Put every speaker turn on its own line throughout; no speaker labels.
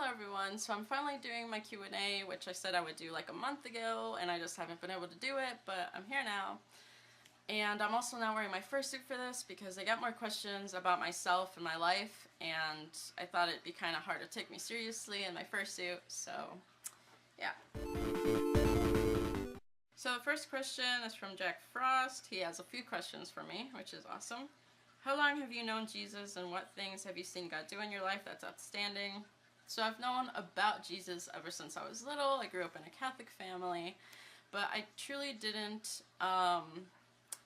Hello everyone, so I'm finally doing my Q&A, which I said I would do like a month ago, and I just haven't been able to do it, but I'm here now. And I'm also now wearing my fursuit for this because I got more questions about myself and my life, and I thought it'd be kind of hard to take me seriously in my fursuit, so yeah. So the first question is from Jack Frost. He has a few questions for me, which is awesome. How long have you known Jesus, and what things have you seen God do in your life that's outstanding? So I've known about Jesus ever since I was little. I grew up in a Catholic family, but I truly didn't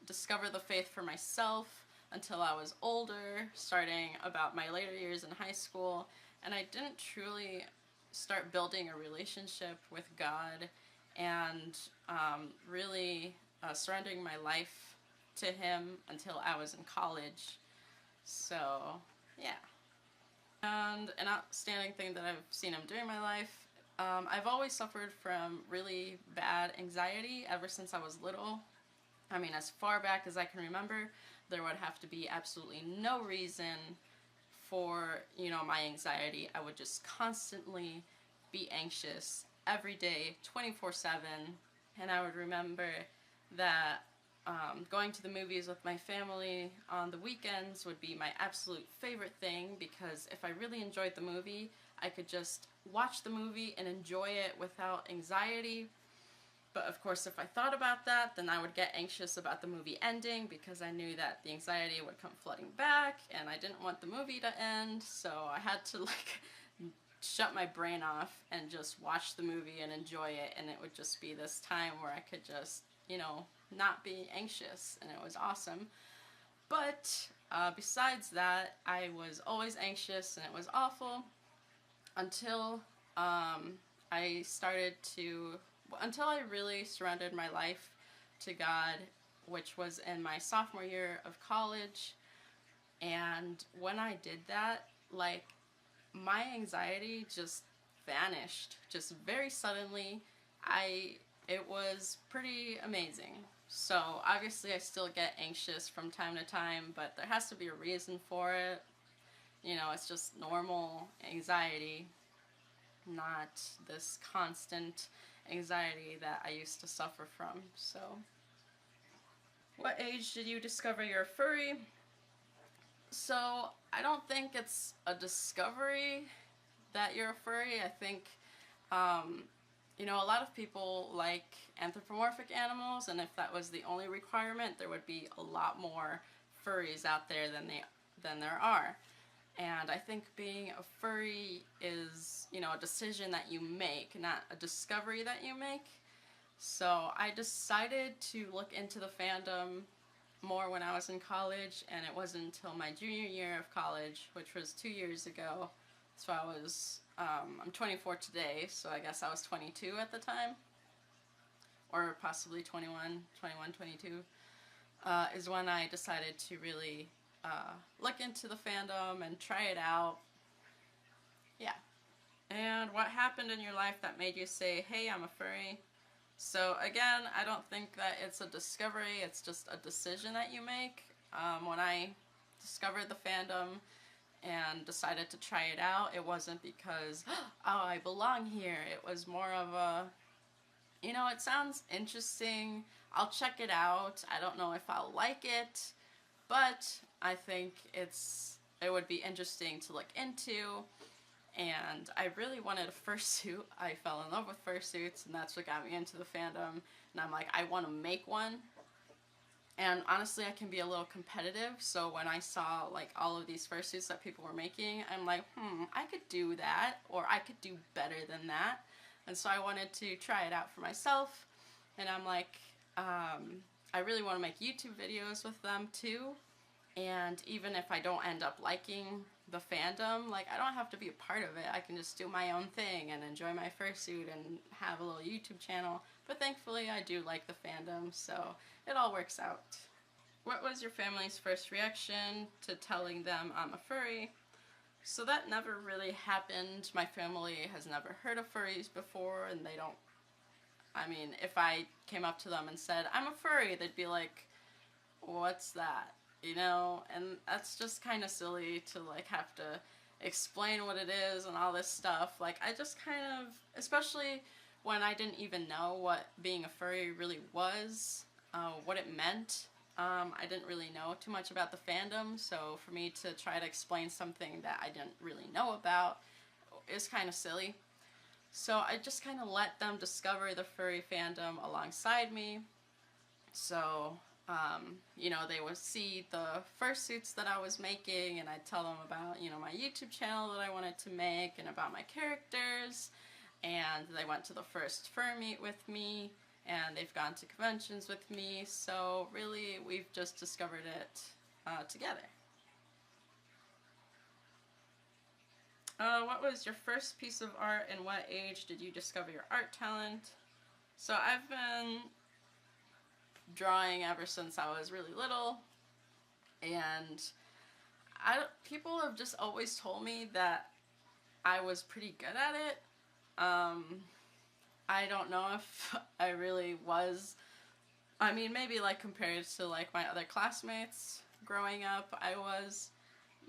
discover the faith for myself until I was older, starting about my later years in high school, and I didn't truly start building a relationship with God and really surrendering my life to Him until I was in college. So yeah. And an outstanding thing that I've seen Him do in my life, I've always suffered from really bad anxiety ever since I was little. I mean, as far back as I can remember, there would have to be absolutely no reason for, my anxiety. I would just constantly be anxious every day, 24/7, and I would remember that going to the movies with my family on the weekends would be my absolute favorite thing, because if I really enjoyed the movie, I could just watch the movie and enjoy it without anxiety. But of course, if I thought about that, then I would get anxious about the movie ending, because I knew that the anxiety would come flooding back, and I didn't want the movie to end, so I had to shut my brain off and just watch the movie and enjoy it, and it would just be this time where I could just, not be anxious, and it was awesome. But besides that, I was always anxious, and it was awful until until I really surrendered my life to God, which was in my sophomore year of college. And when I did that, my anxiety just vanished, just very suddenly. It was pretty amazing. So obviously I still get anxious from time to time, but there has to be a reason for it. It's just normal anxiety, not this constant anxiety that I used to suffer from. So, what age did you discover you're a furry? So, I don't think it's a discovery that you're a furry. I think, a lot of people like anthropomorphic animals, and if that was the only requirement, there would be a lot more furries out there than there are. And I think being a furry is, a decision that you make, not a discovery that you make. So I decided to look into the fandom more when I was in college, and it wasn't until my junior year of college, which was 2 years ago. So I'm 24 today, so I guess I was 22 at the time, or possibly 21, 22, is when I decided to really look into the fandom and try it out. Yeah. And what happened in your life that made you say, hey, I'm a furry? So again, I don't think that it's a discovery, it's just a decision that you make. When I discovered the fandom and decided to try it out, it wasn't because, oh, I belong here. It was more of a, it sounds interesting, I'll check it out, I don't know if I'll like it, but I think it would be interesting to look into. And I really wanted a fursuit. I fell in love with fursuits, and that's what got me into the fandom. And I'm like, I want to make one. And honestly, I can be a little competitive, so when I saw all of these fursuits that people were making, I'm like, I could do that, or I could do better than that. And so I wanted to try it out for myself, and I'm like, I really want to make YouTube videos with them too. And even if I don't end up liking the fandom, I don't have to be a part of it. I can just do my own thing and enjoy my fursuit and have a little YouTube channel. But thankfully, I do like the fandom, so it all works out. What was your family's first reaction to telling them I'm a furry? So that never really happened. My family has never heard of furries before, and they don't... I mean, if I came up to them and said, I'm a furry, they'd be like, what's that? And that's just kind of silly to have to explain what it is and all this stuff. Like, I just kind of, especially when I didn't even know what being a furry really was, what it meant. I didn't really know too much about the fandom, so for me to try to explain something that I didn't really know about is kind of silly. So I just kind of let them discover the furry fandom alongside me. So, you know, they would see the fursuits that I was making, and I'd tell them about, you know, my YouTube channel that I wanted to make and about my characters. And they went to the first fur meet with me, and they've gone to conventions with me. So really, we've just discovered it together. What was your first piece of art, and what age did you discover your art talent? So I've been drawing ever since I was really little, and people have just always told me that I was pretty good at it. I don't know if I really was. I mean, maybe like compared to like my other classmates growing up, I was,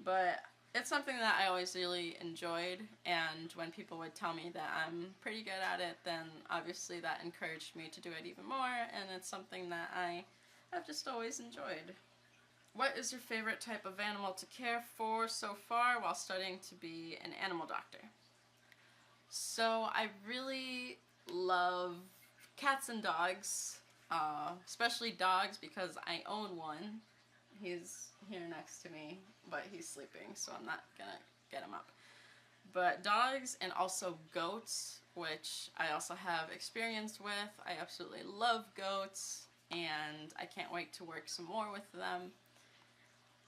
but it's something that I always really enjoyed, and when people would tell me that I'm pretty good at it, then obviously that encouraged me to do it even more, and it's something that I have just always enjoyed. What is your favorite type of animal to care for so far while studying to be an animal doctor? So I really love cats and dogs, especially dogs because I own one. He's here next to me, but he's sleeping, so I'm not gonna get him up. But dogs, and also goats, which I also have experience with. I absolutely love goats, and I can't wait to work some more with them.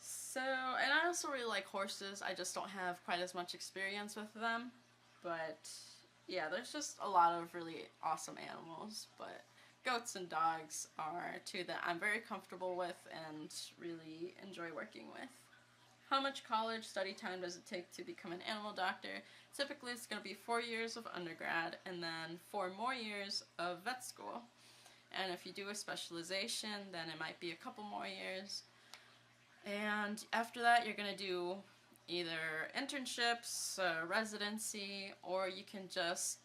So, and I also really like horses. I just don't have quite as much experience with them. But yeah, there's just a lot of really awesome animals. But goats and dogs are two that I'm very comfortable with and really enjoy working with. How much college study time does it take to become an animal doctor? Typically it's going to be 4 years of undergrad and then 4 more years of vet school. And if you do a specialization, then it might be a couple more years. And after that, you're going to do either internships, residency, or you can just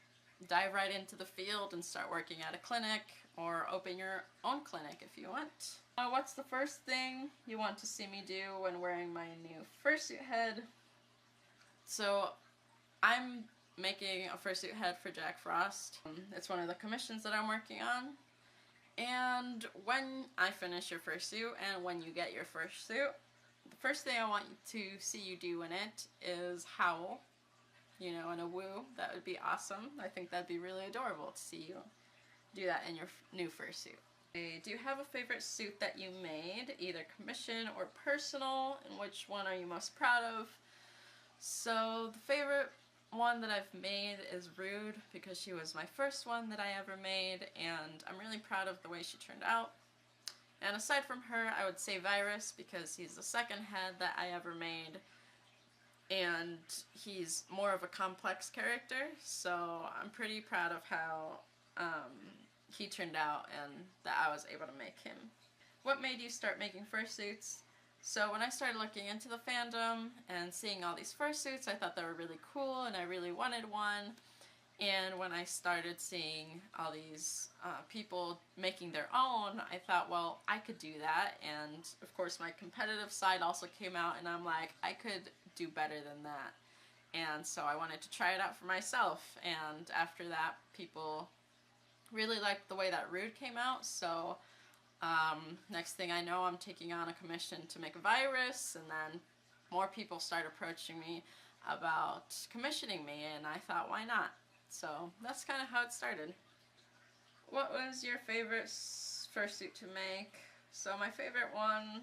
dive right into the field and start working at a clinic or open your own clinic if you want. What's the first thing you want to see me do when wearing my new fursuit head? So I'm making a fursuit head for Jack Frost. It's one of the commissions that I'm working on. And when I finish your fursuit and when you get your fursuit, the first thing I want to see you do in it is howl, you know, in a woo. That would be awesome. I think that'd be really adorable to see you do that in your new fursuit. Do you have a favorite suit that you made, either commission or personal, and which one are you most proud of? So the favorite one that I've made is Rood, because she was my first one that I ever made, and I'm really proud of the way she turned out. And aside from her, I would say Virus, because he's the second head that I ever made, and he's more of a complex character, so I'm pretty proud of how he turned out and that I was able to make him. What made you start making fursuits? So when I started looking into the fandom and seeing all these fursuits, I thought they were really cool and I really wanted one. And when I started seeing all these people making their own, I thought, well, I could do that. And of course my competitive side also came out, and I'm like, I could do better than that. And so I wanted to try it out for myself. And after that, people really liked the way that Rood came out. So next thing I know, I'm taking on a commission to make a Virus, and then more people start approaching me about commissioning me, and I thought, why not? So that's kind of how it started. What was your favorite fursuit to make? So my favorite one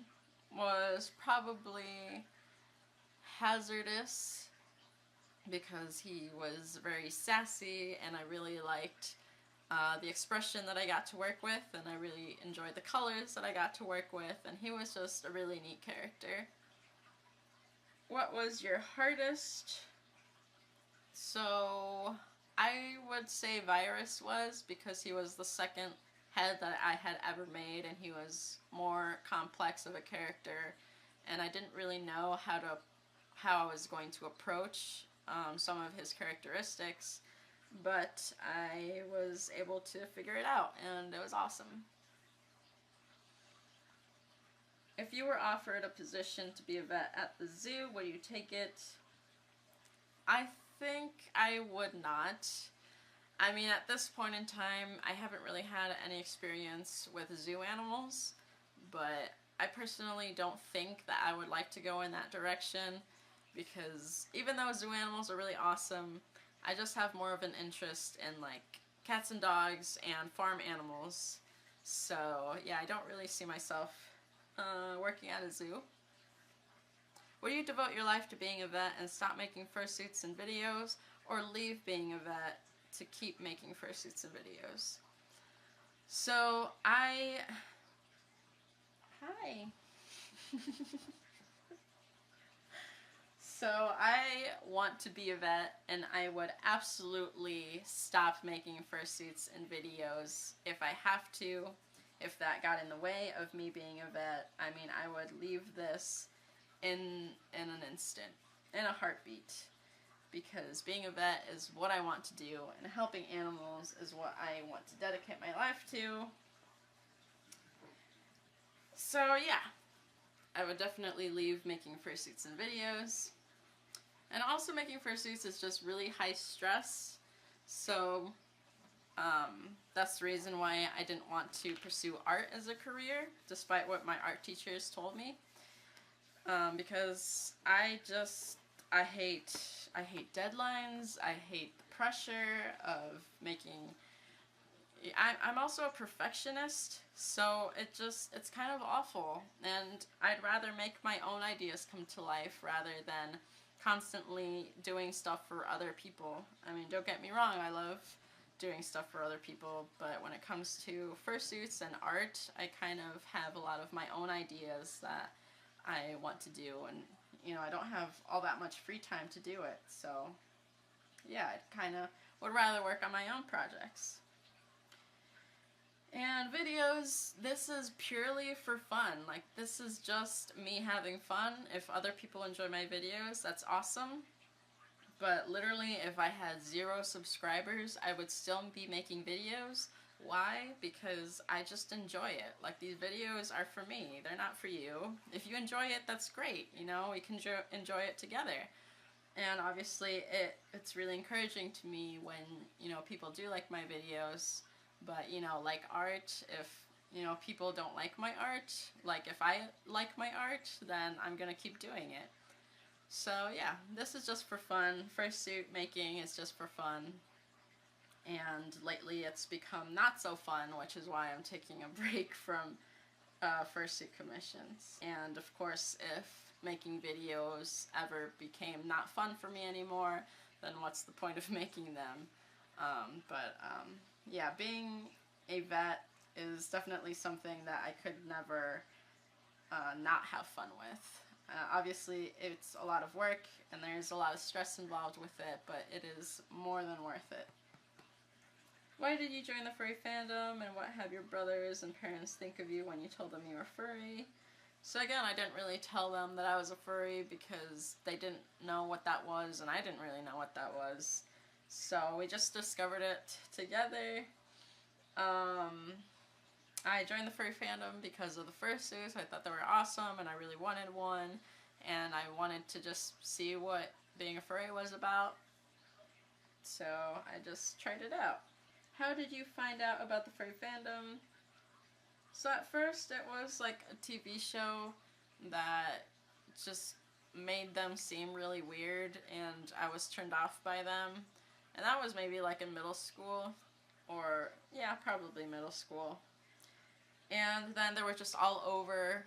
was probably Hazardous, because he was very sassy and I really liked the expression that I got to work with, and I really enjoyed the colors that I got to work with, and he was just a really neat character. What was your hardest? So I would say Virus was, because he was the second head that I had ever made, and he was more complex of a character, and I didn't really know how I was going to approach some of his characteristics, but I was able to figure it out, and it was awesome. If you were offered a position to be a vet at the zoo, would you take it? I think I would not. I mean, at this point in time, I haven't really had any experience with zoo animals, but I personally don't think that I would like to go in that direction, because even though zoo animals are really awesome, I just have more of an interest in like cats and dogs and farm animals. So yeah, I don't really see myself working at a zoo. Would you devote your life to being a vet and stop making fursuits and videos, or leave being a vet to keep making fursuits and videos? So Hi. So I want to be a vet, and I would absolutely stop making fursuits and videos if I have to. If that got in the way of me being a vet, I mean, I would leave this in an instant, in a heartbeat, because being a vet is what I want to do, and helping animals is what I want to dedicate my life to. So yeah, I would definitely leave making fursuits and videos. And also, making fursuits is just really high stress, so that's the reason why I didn't want to pursue art as a career, despite what my art teachers told me. Because I hate deadlines. I hate the pressure of making. I'm also a perfectionist, so it's kind of awful, and I'd rather make my own ideas come to life rather than constantly doing stuff for other people. I mean, don't get me wrong, I love doing stuff for other people, but when it comes to fursuits and art, I kind of have a lot of my own ideas that I want to do, and you know, I don't have all that much free time to do it, so yeah, I kind of would rather work on my own projects. And videos, this is purely for fun. Like, this is just me having fun. If other people enjoy my videos, that's awesome. But literally, if I had 0 subscribers, I would still be making videos. Why? Because I just enjoy it. Like, these videos are for me. They're not for you. If you enjoy it, that's great. You know, we can enjoy it together. And obviously, it's really encouraging to me when, you know, people do like my videos. But, you know, like art, if, you know, people don't like my art, like if I like my art, then I'm gonna keep doing it. So yeah, this is just for fun. Fursuit making is just for fun. And lately it's become not so fun, which is why I'm taking a break from fursuit commissions. And of course, if making videos ever became not fun for me anymore, then what's the point of making them? Yeah, being a vet is definitely something that I could never not have fun with. Obviously, it's a lot of work, and there's a lot of stress involved with it, but it is more than worth it. Why did you join the furry fandom, and what have your brothers and parents think of you when you told them you were furry? So again, I didn't really tell them that I was a furry because they didn't know what that was, and I didn't really know what that was. So we just discovered it together. I joined the furry fandom because of the fursuits. I thought they were awesome, and I really wanted one, and I wanted to just see what being a furry was about. So I just tried it out. How did you find out about the furry fandom? So at first it was like a TV show that just made them seem really weird, and I was turned off by them. And that was maybe like in middle school, or yeah, probably middle school. And then they were just all over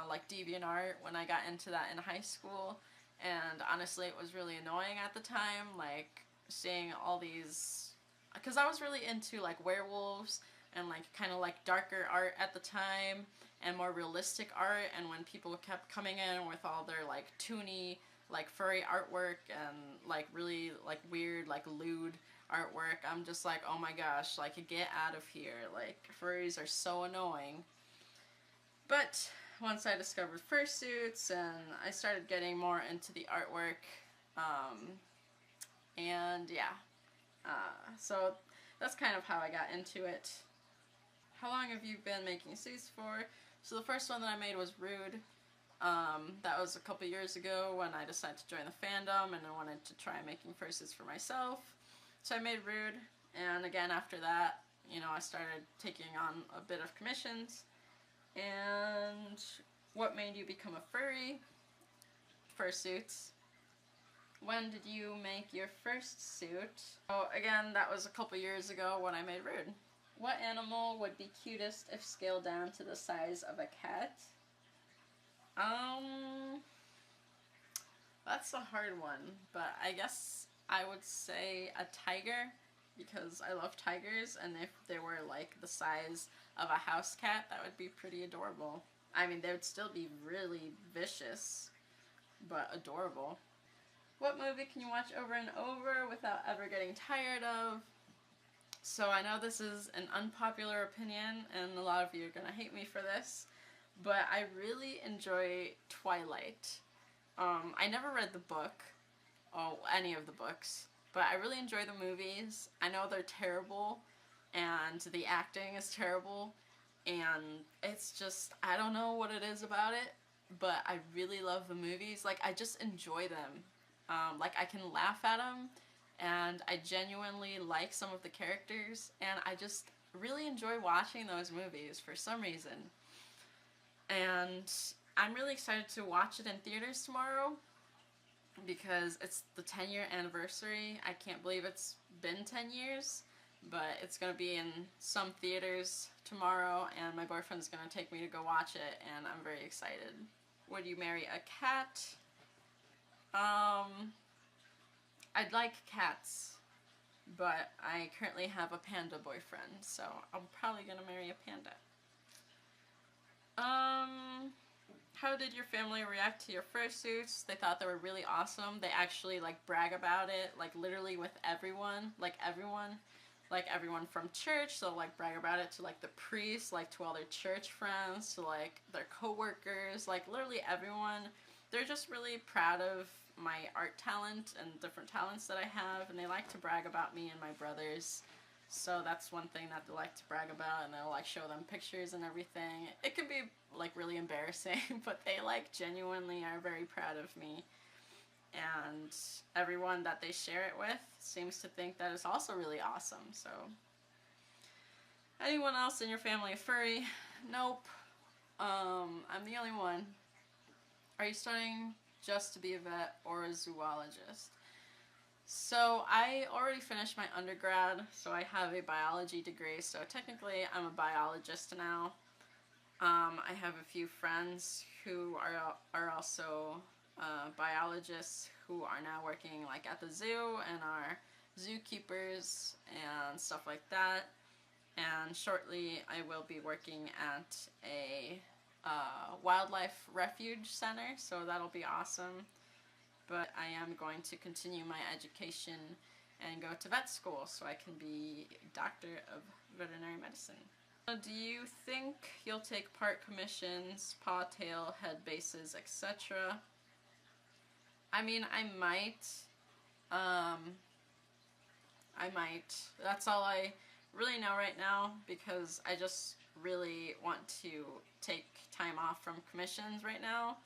like DeviantArt when I got into that in high school. And honestly, it was really annoying at the time, like seeing all these, because I was really into like werewolves and like kind of like darker art at the time and more realistic art. And when people kept coming in with all their like toony like furry artwork and like really like weird like lewd artwork, I'm just like, oh my gosh, like get out of here, like furries are so annoying. But once I discovered fursuits and I started getting more into the artwork, and yeah, so that's kind of how I got into it. How long have you been making suits for? So the first one that I made was Rood. That was a couple years ago when I decided to join the fandom and I wanted to try making fursuits for myself. So I made Rood, and again after that, you know, I started taking on a bit of commissions. And what made you become a furry? Fursuits. When did you make your first suit? Oh, again, that was a couple years ago when I made Rood. What animal would be cutest if scaled down to the size of a cat? That's a hard one, but I guess I would say a tiger, because I love tigers, and if they were like the size of a house cat, that would be pretty adorable. I mean, they would still be really vicious, but adorable. What movie can you watch over and over without ever getting tired of? So I know this is an unpopular opinion, and a lot of you are gonna hate me for this, but I really enjoy Twilight. I never read the book, or any of the books, but I really enjoy the movies. I know they're terrible, and the acting is terrible, and it's just, I don't know what it is about it, but I really love the movies. Like, I just enjoy them. Like, I can laugh at them, and I genuinely like some of the characters, and I just really enjoy watching those movies for some reason. And I'm really excited to watch it in theaters tomorrow because it's the 10-year anniversary. I can't believe it's been 10 years, but it's going to be in some theaters tomorrow, and my boyfriend's going to take me to go watch it, and I'm very excited. Would you marry a cat? I'd like cats, but I currently have a panda boyfriend, so I'm probably going to marry a panda. How did your family react to your fursuits? They thought they were really awesome. They actually like brag about it, like literally with everyone, like everyone from church. So like brag about it to like the priest, like to all their church friends, to like their co-workers, like literally everyone. They're just really proud of my art talent and different talents that I have, and they like to brag about me and my brothers. So that's one thing that they like to brag about, and they'll like show them pictures and everything. It can be like really embarrassing, but they like genuinely are very proud of me. And everyone that they share it with seems to think that it's also really awesome. So, anyone else in your family a furry? Nope. I'm the only one. Are you studying just to be a vet or a zoologist? So I already finished my undergrad, so I have a biology degree, so technically I'm a biologist now. I have a few friends who are also biologists who are now working like at the zoo and are zookeepers and stuff like that. And shortly I will be working at a wildlife refuge center, so that'll be awesome. But I am going to continue my education and go to vet school so I can be a doctor of veterinary medicine. Do you think you'll take part commissions, paw, tail, head bases, etc.? I mean, I might. I might. That's all I really know right now, because I just really want to take time off from commissions right now.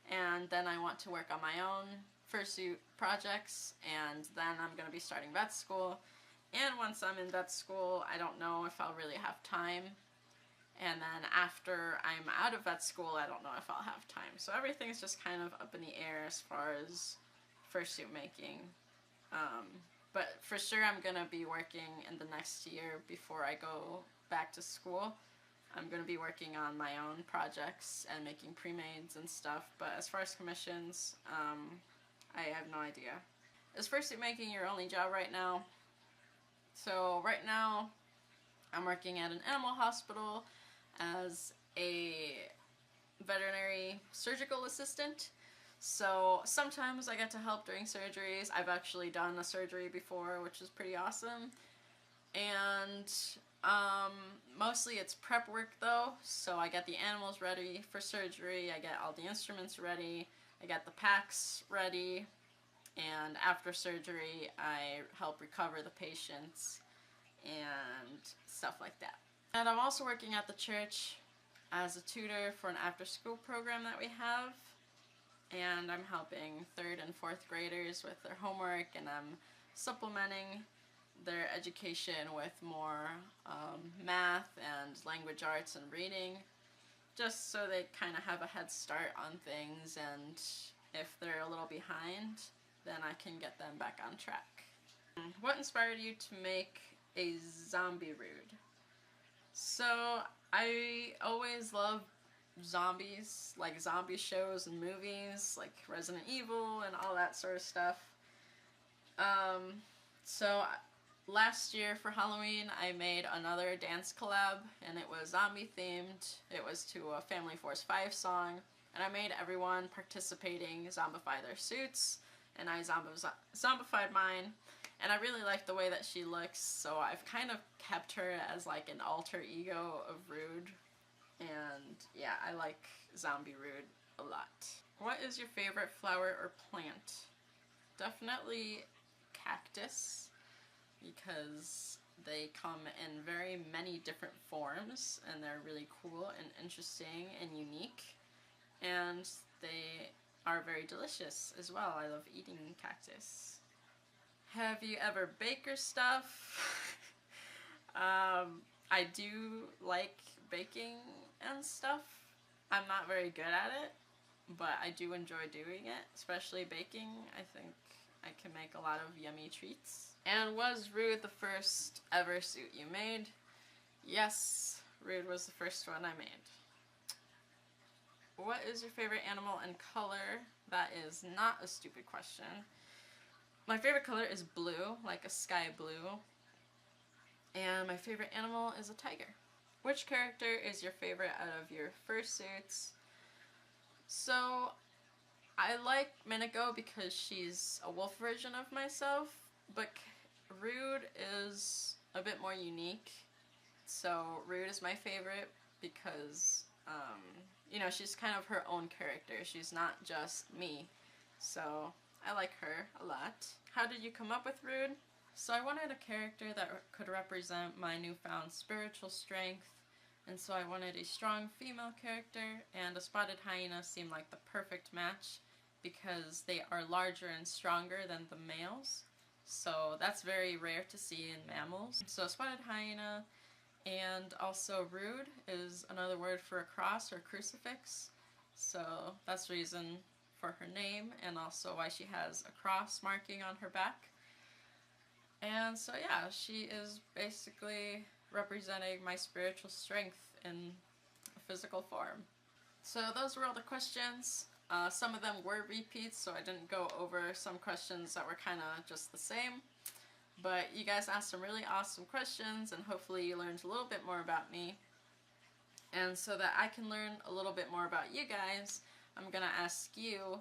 And then I want to work on my own fursuit projects, and then I'm going to be starting vet school. And once I'm in vet school, I don't know if I'll really have time. And then after I'm out of vet school, I don't know if I'll have time. So everything's just kind of up in the air as far as fursuit making. But for sure I'm going to be working in the next year before I go back to school. I'm going to be working on my own projects and making pre-mades and stuff, but as far as commissions, I have no idea. Is fursuit making your only job right now? So right now, I'm working at an animal hospital as a veterinary surgical assistant. So sometimes I get to help during surgeries. I've actually done a surgery before, which is pretty awesome. And mostly it's prep work though, so I get the animals ready for surgery, I get all the instruments ready, I get the packs ready, and after surgery I help recover the patients and stuff like that. And I'm also working at the church as a tutor for an after-school program that we have, and I'm helping 3rd and 4th graders with their homework, and I'm supplementing their education with more math and language arts and reading, just so they kind of have a head start on things, and if they're a little behind, then I can get them back on track. What inspired you to make a zombie Rood? So I always love zombies, like zombie shows and movies, like Resident Evil and all that sort of stuff. So last year for Halloween I made another dance collab, and it was zombie themed. It was to a Family Force 5 song, and I made everyone participating zombify their suits, and I zombified mine, and I really like the way that she looks, so I've kind of kept her as like an alter ego of Rood, and yeah, I like zombie Rood a lot. What is your favorite flower or plant? Definitely cactus, because they come in very many different forms and they're really cool and interesting and unique, and they are very delicious as well. I love eating cactus. Have you ever baked your stuff? I do like baking and stuff. I'm not very good at it, but I do enjoy doing it, especially baking. I think I can make a lot of yummy treats. And was Rood the first ever suit you made? Yes, Rood was the first one I made. What is your favorite animal and color? That is not a stupid question. My favorite color is blue, like a sky blue. And my favorite animal is a tiger. Which character is your favorite out of your fursuits? So I like Miniko because she's a wolf version of myself, but Rood is a bit more unique. So Rood is my favorite because, you know, she's kind of her own character. She's not just me. So I like her a lot. How did you come up with Rood? So I wanted a character that could represent my newfound spiritual strength, and so I wanted a strong female character, and a spotted hyena seemed like the perfect match because they are larger and stronger than the males. So that's very rare to see in mammals. So spotted hyena, and also Rood is another word for a cross or crucifix. So that's the reason for her name, and also why she has a cross marking on her back. And so yeah, she is basically representing my spiritual strength in a physical form. So those were all the questions. Some of them were repeats, so I didn't go over some questions that were kind of just the same. But you guys asked some really awesome questions, and hopefully you learned a little bit more about me. And so that I can learn a little bit more about you guys, I'm gonna ask you,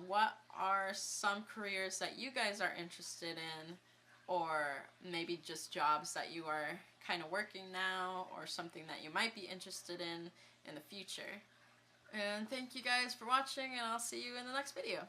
what are some careers that you guys are interested in, or maybe just jobs that you are kind of working now, or something that you might be interested in the future. And thank you guys for watching, and I'll see you in the next video.